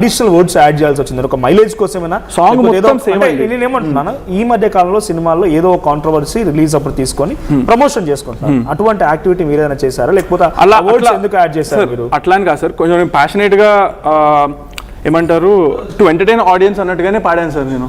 Additional words add చేయాల్సి వచ్చింది ఒక మైలేజ్ కోసమైనా సాంగ్ నేనేమంటున్నాను ఈ మధ్య కాలంలో సినిమాల్లో ఏదో కాంట్రవర్సీ రిలీజ్ అప్పుడు తీసుకొని ప్రమోషన్ చేసుకుంటారు అటువంటి యాక్టివిటీ మీరు ఏదైనా చేశారా లేకపోతే అలా వర్డ్స్ ఎందుకు యాడ్ చేశారు మీరు? అట్లా అని కాదు సార్, కొంచెం ప్యాషనేట్ గా ఏమంటారు టు ఎంటర్టైన్ ఆడియన్స్ అన్నట్టుగానే పాడాను సార్ నేను.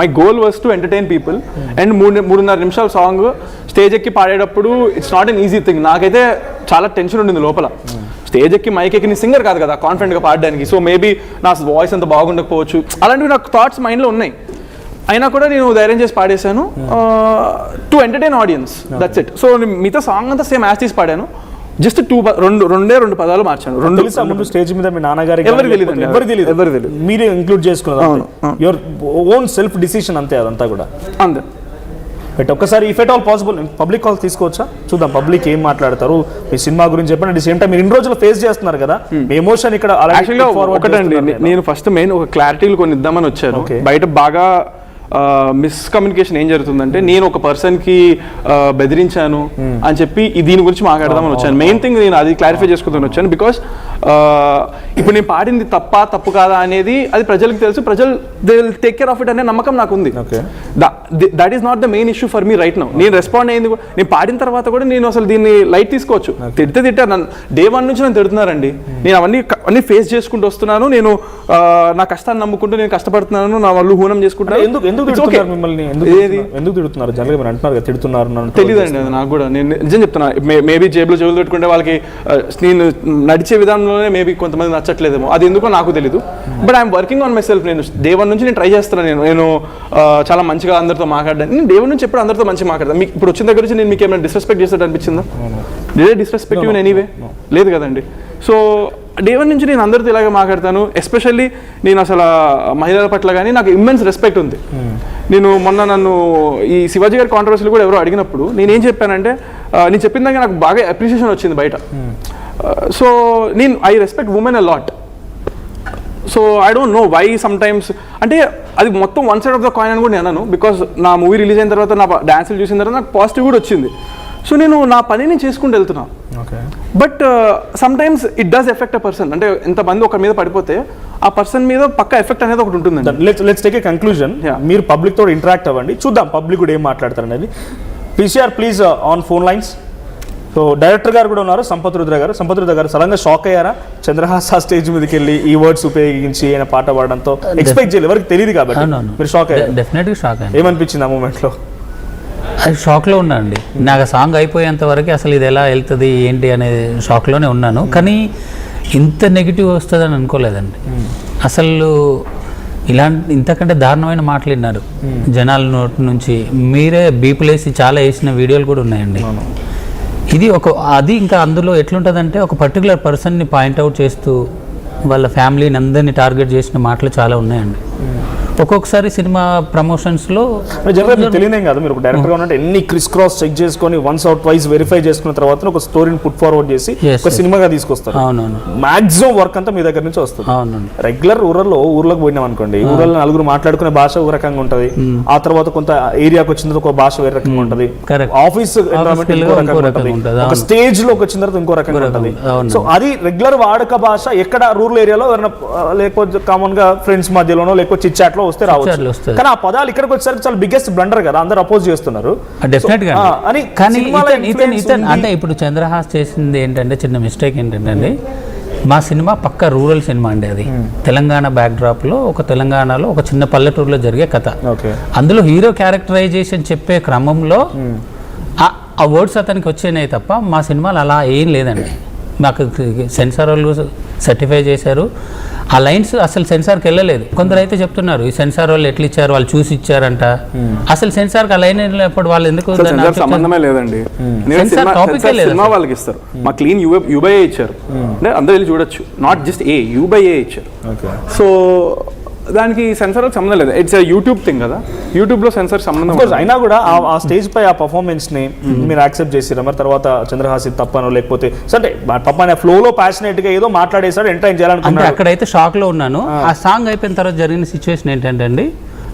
My goal was to entertain people. And 3.5 నిమిషాల సాంగ్ స్టేజ్ ఎక్కి పాడేటప్పుడు it's not an easy thing. నాకైతే చాలా టెన్షన్ ఉండింది లోపల. స్టేజ్ ఎక్కి మైక్ ఎక్కి నేను సింగర్ కాదు కదా కాన్ఫిడెంట్గా పాడడానికి. సో మేబీ నా వాయిస్ అంత బాగుండకపోవచ్చు, అలాంటివి నాకు థాట్స్ మైండ్లో ఉన్నాయి. అయినా కూడా నేను ధైర్యం చేసి పాడేశాను to entertain audience, that's it. So మిగతా సాంగ్ అంతా సేమ్ యాజ్ తీసి పాడాను, జస్ట్ రెండు పదాలు మార్చాను. ముందు స్టేజ్ మీద మీ నాన్నగారికి ఎవరికి తెలియదు, మీరే ఇంక్లూడ్ చేసుకున్నారు. యువర్ ఓన్ సెల్ఫ్ డిసిషన్ అంతే, అదంతా కూడా అంతే. బట్ ఒక్కసారి if at all possible public call తీసుకోవచ్చా? చూద్దాం పబ్లిక్ ఏం మాట్లాడతారు మీ సినిమా గురించి చెప్పండి. అట్ ది సేమ్ టైం మీరు ఇన్ని రోజులు ఫేస్ చేస్తున్నారు కదా, మీ ఎమోషన్ ఇక్కడ ఒకటండి. నేను ఫస్ట్ మెయిన్ ఒక క్లారిటీలు కొన్ని ఇద్దామని వచ్చాను. బయట బాగా మిస్కమ్యూనికేషన్ ఏం జరుగుతుందంటే నేను ఒక పర్సన్కి బెదిరించాను అని చెప్పి దీని గురించి మాట్లాడదామని వచ్చాను. మెయిన్ థింగ్ నేను అది క్లారిఫై చేసుకుందామని వచ్చాను. బికాస్ ఇప్పుడు నేను పాడింది తప్పు కాదా అనేది అది ప్రజలకు తెలుసు, ప్రజలు they will take care of it అనే నమ్మకం నాకు ఉంది. That is not the main issue for me right now. నేను రెస్పాండ్ అయ్యింది, నేను పాడిన తర్వాత కూడా నేను అసలు దీన్ని లైట్ తీసుకోవచ్చు. తిట్టారు నన్ను, డే 1 నుంచి నన్ను తిడుతున్నారండి. నేను అవన్నీ ఫేస్ చేసుకుంటూ వస్తున్నాను. నేను నా కష్టాన్ని నమ్ముకుంటూ నేను కష్టపడుతున్నాను, నా వాళ్ళు హూనం చేసుకుంటున్నాను. తెలియదండి అది నాకు కూడా. నేను నిజం చెప్తున్నా, మేబీ జేబులో చెవులు పెట్టుకుంటే వాళ్ళకి నేను నడిచే విధానంలోనే మేబీ కొంతమంది నచ్చట్లేదేమో, అది ఎందుకో నాకు తెలీదు. But I'm working on my self. నేను డే 1 నుంచి నేను ట్రై చేస్తున్నాను. నేను చాలా మంచిగా అందరితో మాట్లాడాను. నేను డే 1 నుంచి ఎప్పుడు అందరితో మంచిగా మాట్లాడతాను. మీకు ఇప్పుడు వచ్చిన దగ్గర నుంచి నేను మీకు ఏమైనా డిస్రెస్పెక్ట్ చేసేది అనిపించిందా? డిస్రెస్పెక్టివ్ ఇన్ ఎనీవే లేదు కదండి. సో డే 1 నుంచి నేను అందరితో ఇలాగే మాట్లాడతాను. ఎస్పెషల్లీ నేను అసలు మహిళల పట్ల కానీ నాకు ఇమ్మెన్స్ రెస్పెక్ట్ ఉంది. మొన్న నన్ను ఈ శివాజీ గారి కాంట్రవర్సీలు కూడా ఎవరో అడిగినప్పుడు నేనేం చెప్పానంటే, నేను చెప్పిన దాకా నాకు బాగా అప్రిషియేషన్ వచ్చింది బయట. So I respect women a lot. So I don't know why sometimes, అంటే అది మొత్తం one side of the coin అని కూడా నేను అన్నాను. బికాస్ నా మూవీ రిలీజ్ అయిన తర్వాత, నా డాన్సులు చూసిన తర్వాత నాకు పాజిటివ్ కూడా వచ్చింది. సో నేను నా పనిని చేసుకుంటూ వెళ్తున్నాను. But some times it does effect a person. అంటే ఎంతమంది ఒక మీద పడిపోతే ఆ పర్సన్ మీద పక్క ఎఫెక్ట్ అనేది ఒకటి ఉంటుంది. Let's take a conclusion. మీరు పబ్లిక్ తోటి ఇంటరాక్ట్ అవ్వండి, చూద్దాం పబ్లిక్ కూడా ఏం మాట్లాడతారు అనేది. PCR please on phone lines. So director గారు కూడా ఉన్నారు, సంపత్ రుద్ర గారు. సంపత్ రుద్ర గారు సడన్గా షాక్ అయ్యారా చంద్రహాస స్టేజ్ మీదకి వెళ్ళి ఈ వర్డ్స్ ఉపయోగించి ఆయన పాట పాడడంతో? ఎక్స్పెక్ట్ చేయలేదు, ఎవరికి తెలియదు కాబట్టి మీరు షాక్ అయ్యారు. డెఫినెట్గా షాక్ అయ్యాను. ఏమనిపించింది ఆ మూమెంట్లో? అది షాక్లో ఉన్నానండి. నాకు సాంగ్ అయిపోయేంత వరకు అసలు ఇది ఎలా వెళ్తుంది ఏంటి అనే షాక్లోనే ఉన్నాను. కానీ ఇంత నెగిటివ్ వస్తుందని అనుకోలేదండి అసలు. ఇంతకంటే దారుణమైన మాటలు విన్నారు జనాల నోటి నుంచి. మీరే బీపులేసి చాలా వేసిన వీడియోలు కూడా ఉన్నాయండి. ఇది అది ఇంకా అందులో ఎట్లుంటుందంటే ఒక పర్టికులర్ పర్సన్ని పాయింట్అవుట్ చేస్తూ వాళ్ళ ఫ్యామిలీని అందరినీ టార్గెట్ చేసిన మాటలు చాలా ఉన్నాయండి. ఒక్కొక్కసారి సినిమా ప్రమోషన్స్లో తెలియదేం కాదు, మీరు ఒక డైరెక్టర్గా ఉన్నట్టు ఎన్ని క్రిస్ క్రాస్ చెక్ చేసుకొని వన్స్ అవుట్ వైజ్ వెరిఫై చేసుకున్న తర్వాత ఒక స్టోరీని పుట్ ఫార్వర్డ్ చేసి ఒక సినిమాగా తీసుకొస్తారు. అవునవును, మాక్సిమం వర్క్ అంతా మీ దగ్గర నుంచి వస్తుంది. అవునండి. రెగ్యులర్ ఊర్లోకి పోయినాం అనుకోండి, ఊర్లో నలుగురు మాట్లాడుకునే భాష ఒక రకంగా ఉంటుంది. ఆ తర్వాత కొంత ఏరియాకి వచ్చిన తర్వాత ఒక భాష వేరే రకంగా ఉంటుంది. ఆఫీస్ ఎన్విరాన్మెంట్ ఇంకో రకంగా ఉంటుంది. ఒక స్టేజ్ లోకి వచ్చిన తర్వాత ఇంకో రకంగా ఉంటుంది. సో అది రెగ్యులర్ వాడుక భాష ఎక్కడ రూరల్ ఏరియాలో లేకపోతే కామన్ గా ఫ్రెండ్స్ మధ్యలోనో లేకపోతే చిట్ చాట్ లో వస్తే రావచ్చు. కానీ ఆ పదాలు ఇక్కడికి వచ్చేసరికి చాలా బిగ్గెస్ట్ బ్లండర్ కదా, అందరూ అపోజ్ చేస్తున్నారు. కానీ అంటే ఇప్పుడు చంద్రహాస్ చేసింది ఏంటంటే చిన్న మిస్టేక్ ఏంటంటే, మా సినిమా పక్క రూరల్ సినిమా అండి. అది తెలంగాణ బ్యాక్డ్రాప్ లో ఒక తెలంగాణలో ఒక చిన్న పల్లెటూరులో జరిగే కథ. అందులో హీరో క్యారెక్టరైజేషన్ చెప్పే క్రమంలో ఆ వర్డ్స్ అతనికి వచ్చేనాయి తప్ప మా సినిమాలు అలా ఏం లేదండి. మాకు సెన్సార్ వాళ్ళు సర్టిఫై చేశారు. ఆ లైన్స్ అసలు సెన్సార్కి వెళ్ళలేదు. కొందరు అయితే చెప్తున్నారు ఈ సెన్సార్ వాళ్ళు ఎట్లా ఇచ్చారు, వాళ్ళు చూసి ఇచ్చారంట. అసలు సెన్సార్కి ఆ లైన్ వెళ్ళినప్పుడు వాళ్ళు ఎందుకు సంబంధమే లేదండి. వాళ్ళకి ఇస్తారు, మా క్లీన్ యూబై ఇచ్చారు, అంటే అందరూ వెళ్ళి చూడొచ్చు. నాట్ జస్ట్ యూబై ఇచ్చారు. సో దానికి సెన్సార్ సంబంధం లేదు. ఇట్స్ యూట్యూబ్ థింగ్ కదా, యూట్యూబ్ లో సెన్సార్ సంబంధం. అయినా కూడా ఆ స్టేజ్ పై ఆ పర్ఫార్మెన్స్ ని మీరు యాక్సెప్ట్ చేసిరా? మరి తర్వాత చంద్రహాసి తప్పనో లేకపోతే అంటే పప్ప ఫ్లో లో ప్యాషనేట్ గా ఏదో మాట్లాడేసాడు, ఎంటర్టైన్ చేయాలనుకున్నాడు. అక్కడైతే షాక్ లో ఉన్నాను. ఆ సాంగ్ అయిపోయిన తర్వాత జరిగిన సిచ్యువేషన్ ఏంటంటే అండి,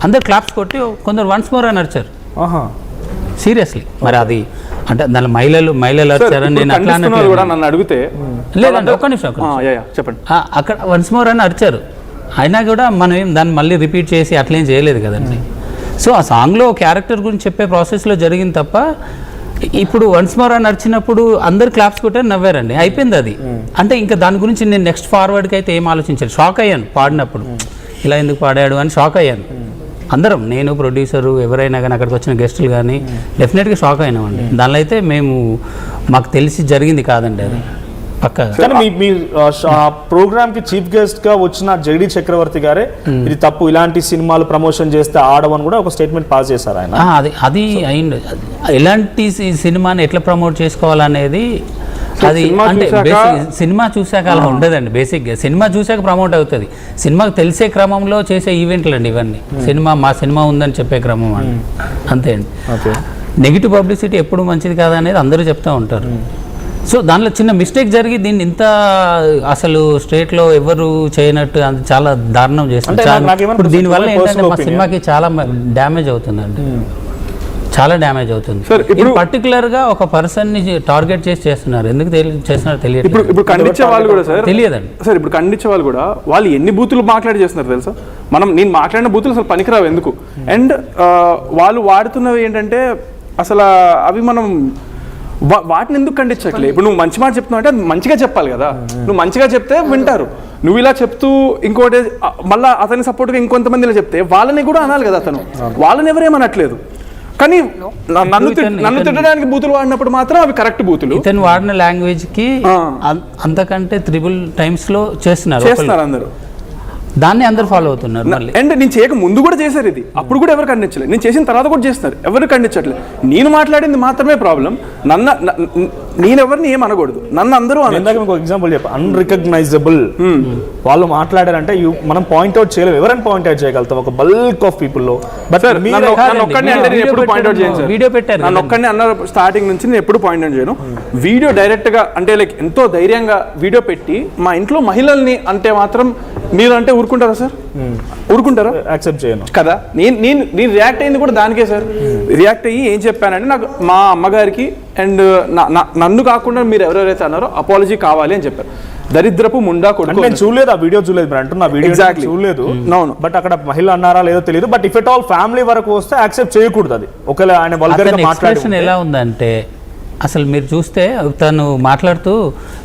అందరు క్లాప్స్ కొట్టి కొందరు వన్స్ మోర్ అని అరిచారు సీరియస్లీ. మరి అది అంటే దాని మహిళలు వచ్చారని నేను అట్లా నన్ను అడిగితే లేదండి, ఒక్క నిమిషం చెప్పండి. అక్కడ వన్స్ మోర్ అని అరిచారు. అయినా కూడా మనం ఏం దాన్ని మళ్ళీ రిపీట్ చేసి అట్లేం చేయలేదు కదండి. సో ఆ సాంగ్లో క్యారెక్టర్ గురించి చెప్పే ప్రాసెస్లో జరిగింది తప్ప ఇప్పుడు వన్స్ మోర్ అని నడిచినప్పుడు అందరు క్లాప్స్ కొట్టారు, నవ్వారండి, అయిపోయింది అది. అంటే ఇంకా దాని గురించి నేను నెక్స్ట్ ఫార్వర్డ్కి అయితే ఏం ఆలోచించాను. షాక్ అయ్యాను పాడినప్పుడు, ఇలా ఎందుకు పాడాడు అని షాక్ అయ్యాను. అందరం, నేను, ప్రొడ్యూసరు, ఎవరైనా కానీ అక్కడికి వచ్చిన గెస్టులు కానీ డెఫినెట్గా షాక్ అయినామండి. దానిలో అయితే మాకు తెలిసి జరిగింది కాదండి అది పక్కా. కానీ మీ ప్రోగ్రామ్ కి చీఫ్ గెస్ట్ గా వచ్చిన జగడి చక్రవర్తి గారే ఇది తప్పు, ఇలాంటి సినిమాలు ప్రమోషన్ చేస్తే ఆడవని కూడా ఒక స్టేట్మెంట్ పాస్ చేశారు ఆయన. అది అయింది. ఎలాంటి సినిమాని ఎట్లా ప్రమోట్ చేసుకోవాలనేది అది అంటే సినిమా చూసాక అలా ఉండదండి. బేసిక్గా సినిమా చూసాక ప్రమోట్ అవుతుంది. సినిమాకు తెలిసే క్రమంలో చేసే ఈవెంట్లు అండి ఇవన్నీ. మా సినిమా ఉందని చెప్పే క్రమం అండి, అంతే అండి. నెగిటివ్ పబ్లిసిటీ ఎప్పుడు మంచిది కాదనేది అందరూ చెప్తూ ఉంటారు. సో దానిలో చిన్న మిస్టేక్ జరిగి దీన్ని ఇంత అసలు స్టేట్లో ఎవరు చేయనట్టు చాలా దారుణం చేస్తారు. దీనివల్ల ఏంటంటే మా సినిమాకి చాలా డ్యామేజ్ అవుతుందండి, చాలా డ్యామేజ్ అవుతుంది. ఇప్పుడు పర్టికులర్ గా ఒక పర్సన్ ని టార్గెట్ చేసి చేస్తున్నారు. ఎందుకు చేస్తున్నారు తెలియదు. ఇప్పుడు ఖండించే వాళ్ళు కూడా సార్ తెలియదండి సార్. ఇప్పుడు ఖండించే వాళ్ళు కూడా వాళ్ళు ఎన్ని బూతులు మాట్లాడి చేస్తున్నారు తెలుసా? నేను మాట్లాడిన బూతులు అసలు పనికిరావు ఎందుకు. అండ్ వాళ్ళు వాడుతున్నవి ఏంటంటే అసలు అవి మనం వాటిని ఎందుకు ఖండించట్లే? ఇప్పుడు నువ్వు మంచి మాట చెప్తున్నావు అంటే అది మంచిగా చెప్పాలి కదా. నువ్వు మంచిగా చెప్తే వింటారు. నువ్వు ఇలా చెప్తూ ఇంకోటి మళ్ళీ అతని సపోర్ట్గా ఇంకొంతమంది ఇలా చెప్తే వాళ్ళని కూడా అనాలి కదా. అతను వాళ్ళని ఎవరేమనట్లేదు, కానీ నన్ను తిట్టడానికి బూతులు వాడినప్పుడు మాత్రం అవి కరెక్ట్ బూతులు. ఇతను వాడిన లాంగ్వేజ్ కి అంతకంటే 3 times లో చేస్తున్నారు అందరూ. దాన్ని అందరు ఫాలో అవుతున్నారు. అండ్ నేను చేయక ముందు కూడా చేశారు ఇది, అప్పుడు కూడా ఎవరు ఖండించలేదు. నేను చేసిన తర్వాత కూడా చేస్తున్నారు, ఎవరు ఖండించట్లేదు. నేను మాట్లాడింది మాత్రమే ప్రాబ్లం. నేనెవరిని ఏం అనకూడదు, నన్ను అందరూ ఎగ్జాంపుల్ చెప్ప అన్రికగ్నైజబుల్ వాళ్ళు మాట్లాడారంటే మనం పాయింట్అవుట్ చేయలేము. ఎవరైనా పాయింట్అవుట్ చేయగలుగుతాం ఒక బల్క్ ఆఫ్ పీపుల్ లో. బట్ ఎప్పుడు పాయింట్అవుట్ చేయను, వీడియో పెట్టారు నన్ను ఒక్కడిని అన్నారు స్టార్టింగ్ నుంచి. నేను ఎప్పుడు పాయింట్అవుట్ చేయను. వీడియో డైరెక్ట్ గా అంటే లైక్ ఎంతో ధైర్యంగా వీడియో పెట్టి మా ఇంట్లో మహిళల్ని అంటే మాత్రం మీరు అంటే ఊరుకుంటారా సార్? ఊరుకుంటారా? యాక్సెప్ట్ చేయను కదా. నేను రియాక్ట్ అయింది కూడా దానికే సార్. రియాక్ట్ అయ్యి ఏం చెప్పానంటే నాకు మా అమ్మగారికి అండ్ నన్ను కాకుండా మీరు ఎవరెవరైతే అన్నారో అపాలజీ కావాలి అని చెప్పారు. దరిద్రపు ముండా కొడుకు. నేను చూడలేదు ఆ వీడియో, చూడలేదు మీరు అంటున్నా వీడియో చూడలేదు. బట్ అక్కడ మహిళ అన్నారా లేదో తెలియదు. But if at all family వరకు వస్తే యాక్సెప్ట్ చేయకూడదు అది. ఒకవేళ ఆయన వల్గర్గా మాట్లాడేది ఎలా ఉందంటే అసలు మీరు చూస్తే తను మాట్లాడుతూ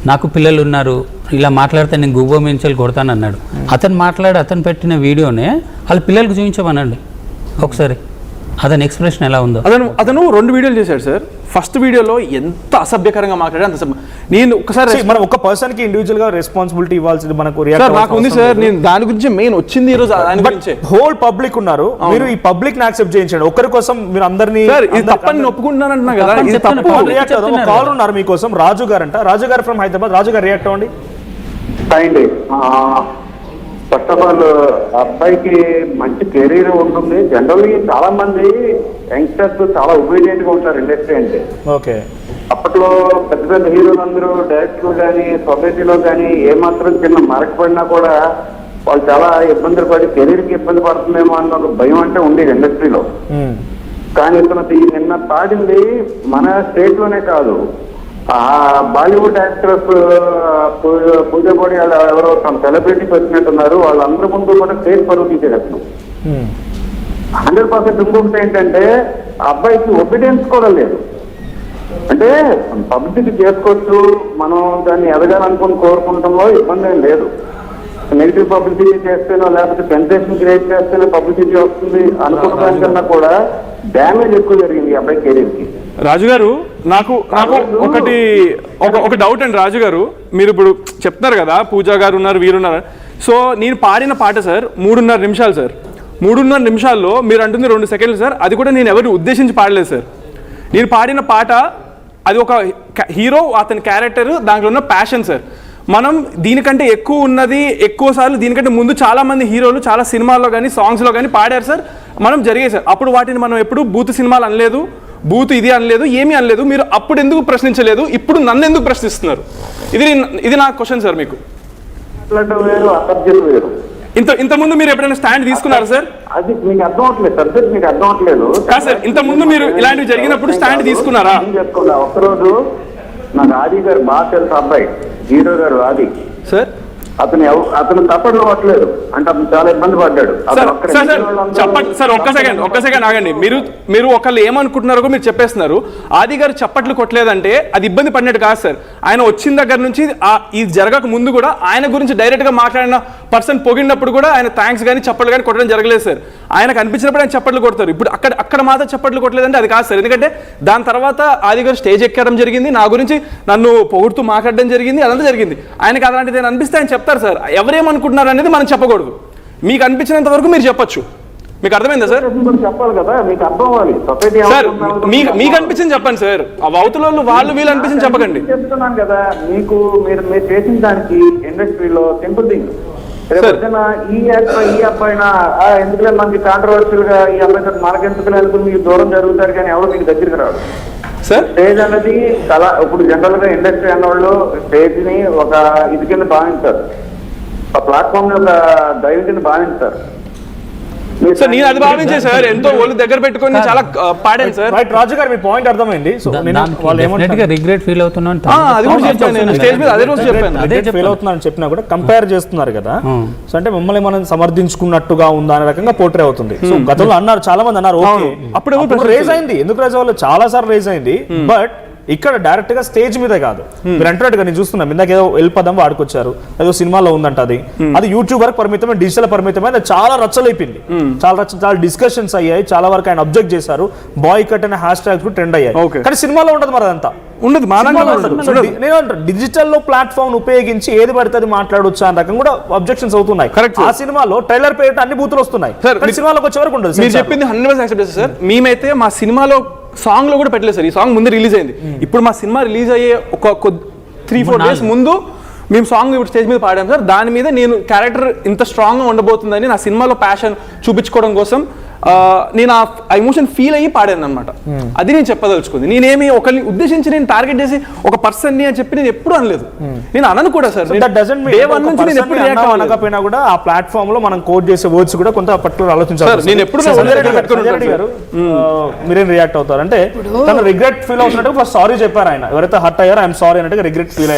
నాకు పిల్లలు ఉన్నారు, ఇలా మాట్లాడితే నేను గుబ్బో మించలు కొడతాను అన్నాడు. అతను పెట్టిన వీడియోనే వాళ్ళ పిల్లలకు చూపించమనండి ఒకసారి. అతని ఎక్స్ప్రెషన్ ఎలా ఉందో. అతను 2 వీడియోలు చేశాడు సార్. ఫస్ట్ వీడియోలో ఎంత అసభ్యకరంగా మాట్లాడాడు అంత నేను ఒకసారి మనం ఒక పర్సన్ కి ఇండివిజువల్ గా రెస్పాన్సిబిలిటీ ఇవ్వాల్సింది మనకు నాకు ఉంది సార్. నేను దాని గురించి మెయిన్ వచ్చింది ఈ రోజు. హోల్ పబ్లిక్ ఉన్నారు, మీరు ఈ పబ్లిక్ ని యాక్సెప్ట్ చేయించండి. ఒకరి కోసం మీరు అందరినీ తప్పని ఒప్పుకుంటున్నానంటున్నా కదా. కాల్ ఉన్నారు మీకోసం, రాజు గారు అంట. రాజు గారు ఫ్రమ్ హైదరాబాద్. రాజు గారు రియాక్ట్ అవ్వండి. ఫస్ట్ ఆఫ్ ఆల్ అబ్బాయికి మంచి కెరీర్ ఉంటుంది. జనరల్లీ చాలా మంది యంగ్స్టర్స్ చాలా ఒబీడియంట్ గా ఉంటారు ఇండస్ట్రీ అంటే. ఓకే, అప్పట్లో పెద్ద పెద్ద హీరోలు అందరూ డైరెక్టర్లు కానీ సొసైటీలో కానీ ఏమాత్రం చిన్న మరకపడినా కూడా వాళ్ళు చాలా ఇబ్బందులు పడి కెరీర్ కి ఇబ్బంది పడుతుందేమో అన్న ఒక భయం అంటే ఉండేది ఇండస్ట్రీలో. కానీ ఇతను నిన్న పాడింది మన స్టేట్ లోనే కాదు, బాలీవుడ్ యాక్ట్రెస్ పూజపడి ఎవరో సెలబ్రిటీస్ వచ్చినట్టున్నారు, వాళ్ళందరి ముందు కూడా స్టేజ్ పరువు తీసేది అతను. 100%. ఇంకొకటి ఏంటంటే ఆ అబ్బాయికి ఒబీడియన్స్ కూడా లేదు. అంటే పబ్లిసిటీ చేసుకోవచ్చు, మనం దాన్ని ఎదగాలనుకుని కోరుకుంటాంలో ఇబ్బంది ఏం లేదు. నెగిటివ్ పబ్లిసిటీ చేస్తేనో లేకపోతే సెన్సేషన్ క్రియేట్ చేస్తేనే పబ్లిసిటీ వస్తుంది అనుకున్న దానికన్నా కూడా డ్యామేజ్ ఎక్కువ జరిగింది ఈ అబ్బాయి కెరీర్ కి. రాజు గారు నాకు ఒక డౌట్ అండి. రాజు గారు మీరు ఇప్పుడు చెప్తున్నారు కదా పూజా గారు ఉన్నారు వీరున్నారు. సో నేను పాడిన పాట సార్ 3.5 నిమిషాలు సార్. 3.5 నిమిషాల్లో మీరు అంటుంది 2 సెకండ్లు సార్. అది కూడా నేను ఎవరిని ఉద్దేశించి పాడలేదు సార్. నేను పాడిన పాట అది ఒక హీరో, అతని క్యారెక్టర్, దాంట్లో ఉన్న ప్యాషన్ సార్. మనం దీనికంటే ఎక్కువ ఉన్నది, ఎక్కువ సార్లు దీనికంటే ముందు చాలా మంది హీరోలు చాలా సినిమాల్లో కానీ సాంగ్స్లో కానీ పాడారు సార్. మనం జరిగాయి సార్. అప్పుడు వాటిని మనం ఎప్పుడు బూత్ సినిమాలు అనలేదు, బూత్ ఇది అనలేదు, ఏమీ అనలేదు. మీరు అప్పుడు ఎందుకు ప్రశ్నించలేదు, ఇప్పుడు నన్ను ఎందుకు ప్రశ్నిస్తున్నారు? ఇది నా క్వశ్చన్ సార్. మీకు ఇంత ముందు మీరు ఎప్పుడైనా స్టాండ్ తీసుకున్నారు సార్? అది మీకు అర్థం అవట్లేదు సబ్జెక్ట్, మీకు అర్థం అవట్లేదు సార్. ఇంత ముందు మీరు ఇలాంటివి జరిగినప్పుడు స్టాండ్ తీసుకున్నారా? ఒక్కరోజు నాకు ఆది గారు బాగా తెలుసు, అబ్బాయి హీరో గారు ఆది సార్. అతను తప్పట్లు అవ్వట్లేదు అంటే అతను చాలా ఇబ్బంది పడ్డాడు. సార్ ఒక్క సెకండ్ ఆగండి. మీరు ఒకళ్ళు ఏమనుకుంటున్నారో మీరు చెప్పేస్తున్నారు. ఆది గారు చప్పట్లు కొట్టలేదంటే అది ఇబ్బంది పడినట్టు కాదు సార్. ఆయన వచ్చిన దగ్గర నుంచి ఇది జరగక ముందు కూడా ఆయన గురించి డైరెక్ట్ గా మాట్లాడిన పర్సన్ పొగిడినప్పుడు కూడా ఆయన థ్యాంక్స్ కానీ చప్పట్లు కానీ కొట్టడం జరగలేదు సార్. ఆయనకు అనిపించినప్పుడు ఆయన చప్పట్లు కొడతారు. ఇప్పుడు అక్కడ మాత్రం చప్పట్లు కొట్టలేదంటే అది కాదు సార్. ఎందుకంటే దాని తర్వాత ఆది గారు స్టేజ్ ఎక్కడం జరిగింది, నా గురించి నన్ను పొగుడుతూ మాట్లాడడం జరిగింది, అదంతా జరిగింది. ఆయనకి అలాంటిది అనిపిస్తే ఆయన చెప్తారు సార్. ఎవరేమనుకుంటున్నారు అనేది మనం చెప్పకూడదు. మీకు అనిపించినంత వరకు మీరు చెప్పొచ్చు. మీకు అర్థమైందా సార్? చెప్పాలి కదా, మీకు అర్థం అవ్వాలి. సొసైటీ సార్ మీకు అనిపించింది చెప్పండి సార్. అవతల వాళ్ళు వీళ్ళు అనిపించింది చెప్పకండి. చెప్తున్నాను కదా మీకు, మీరు చేసిన దానికి ఇండస్ట్రీలో సింపుల్ థింగ్. ఈ అబ్బాయినా ఎందుకులే మనకి కాంట్రవర్షియల్ గా ఈ అబ్బాయి మనకెందుకు అనుకుని మీకు దూరం జరుగుతారు కానీ ఎవరు మీకు దగ్గరికి రాడు సార్. స్టేజ్ అనేది చాలా ఇప్పుడు జనరల్ గా ఇండస్ట్రీ అన్నవాళ్ళు స్టేజ్ ని ఒక ఇది కింద భావించారు, ఒక ప్లాట్ఫామ్ ఒక దైవం కింద భావించారు. సార్ నేను అది భావించే సార్, ఎంతో ఒళ్ళు దగ్గర పెట్టుకొని చాలా పాడాను సార్. రైట్ రాజు గారు, మీ పాయింట్ అర్థమైంది. సో రిగ్రెట్ ఫీల్ అవుతున్నాను, అది కూడా చెప్పాను నేను స్టేజ్ మీద, అదే రోజు చెప్పాను. అదే ఫీల్ అవుతున్నాను చెప్పినా కూడా కంపేర్ చేస్తున్నారు కదా. సో అంటే మిమ్మల్ని మనం సమర్థించుకున్నట్టుగా ఉందా అనే రకంగా పోర్ట్రే అవుతుంది. సో గతంలో అన్నారు, చాలా మంది అన్నారు, ఓకే అప్పుడు రేజ్ అయింది, ఎందుకు రేజ్ అవ్వాలి, చాలా సార్లు రేజ్ అయింది. బట్ ఇక్కడ డైరెక్ట్ గా స్టేజ్ మీద కాదు, మీరు అంటున్నట్టుగా నేను చూస్తున్నాం. ఇందాక ఏదో వెళ్ళిపోదాం వాడుకొచ్చారు, ఏదో సినిమాలో ఉందంట, అది యూట్యూబ్ వరకు పరిమితమే, డిజిటల్ పరిమితమే, అది చాలా రచ్చలైపోయింది, చాలా డిస్కషన్స్ అయ్యాయి, చాలా వరకు ఆయన అబ్జెక్ట్ చేశారు, బాయ్ కట్ అనే హ్యాష్ ట్యాగ్స్ కూడా ట్రెండ్ అయ్యాయి. కానీ సినిమాలో ఉండదు మరి అదంతా ఉండదు. నేను డిజిటల్ లో ప్లాట్ఫామ్ ఉపయోగించి ఏది పడితే అది మాట్లాడొచ్చు అనే రకం కూడా అబ్జెక్షన్స్ అవుతున్నాయి. ఆ సినిమాలో ట్రైలర్ పేరు అన్ని బూతులు వస్తున్నాయి, సినిమాలోకి వచ్చే వరకు ఉండదు. మీరు చెప్పింది 100% యాక్సెప్ట్ చేస్తారు సార్. మేమైతే మా సినిమాలో సాంగ్ లో కూడా పెట్టలేదు సార్. ఈ సాంగ్ ముందు రిలీజ్ అయింది. ఇప్పుడు మా సినిమా రిలీజ్ అయ్యే ఒక 3-4 డేస్ ముందు మేము సాంగ్ ఇప్పుడు స్టేజ్ మీద పాడాం సార్. దాని మీద నేను క్యారెక్టర్ ఇంత స్ట్రాంగ్ గా ఉండబోతుందని నా సినిమాలో ప్యాషన్ చూపించుకోవడం కోసం నేను ఆ ఎమోషన్ ఫీల్ అయ్యి పాడాను అనమాట. అది నేను చెప్పదలుచుకుంది. నేనేమి ఒకరిని ఉద్దేశించి నేను టార్గెట్ చేసి ఒక పర్సన్ ని అని చెప్పి నేను ఎప్పుడు అనలేదు, నేను అనను కూడా సార్. అనకపోయినా కూడా ఆ ప్లాట్ఫామ్ లో మనం కోడ్ చేసే వర్డ్స్ కూడా కొంత పర్టికులర్ ఆలోచించాలి. నేను ఎప్పుడు మీరేం రియాక్ట్ అవుతారు అంటే తను రిగ్రెట్ ఫీల్ అవుతున్నట్టు సారీ చెప్పారు ఆయన, ఎవరైతే హర్ట్ అయ్యారో ఐఎమ్ సారీ అన్నట్టుగా రిగ్రెట్ ఫీల్ అయ్యారు.